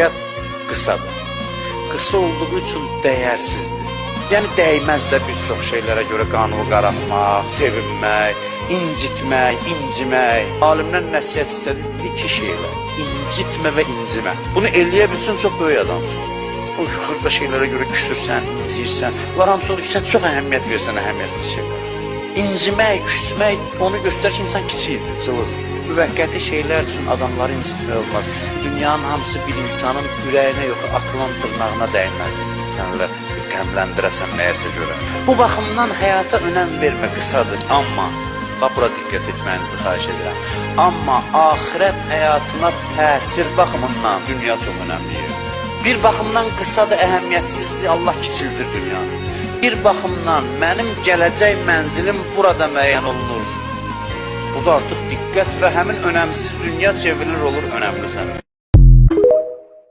həyat qısadır. Qısa olduğu üçün dəyərsizdir. Yəni dəyməz də bir çox şeylərə görə qanunu qaraltmaq, sevinmək, incitmək, incimək. Alimdən nəsihət istədi, iki şeylər, incitmə və incimə. Bunu eləyə bilsin, çox böyük adamsın. O xırda şeylərə görə küsürsən, inciyirsən. Bunlar hamısı olur ki, sən çox əhəmiyyət versən əhəmiyyətsiz şeylər. İncimək, küsmək onu göstərir ki, insan kiçikdir, cılızdır. Müvəqqəti şeylər üçün adamları incitmək olmaz. Dünyanın hamısı bir insanın ürəyinə yox, aklın dırnağına dəyməz. Sən elə qəmləndirəsən nəyəsə görə. Bu baxımdan həyata önəm vermə qısadır. Amma, bax bura diqqət etməyinizi xahiş edirəm. Amma axirət həyatına təsir baxımından dünya çox önəmlidir. Bir baxımdan qısadır, əhəmiyyətsizdir, Allah kiçildir dünyanı. Bir baxımdan mənim gələcək mənzilim burada müəyyən olunur. Bu da artıq diqqət və həmin önəmsiz dünya çevrilir olur önəmli sənə.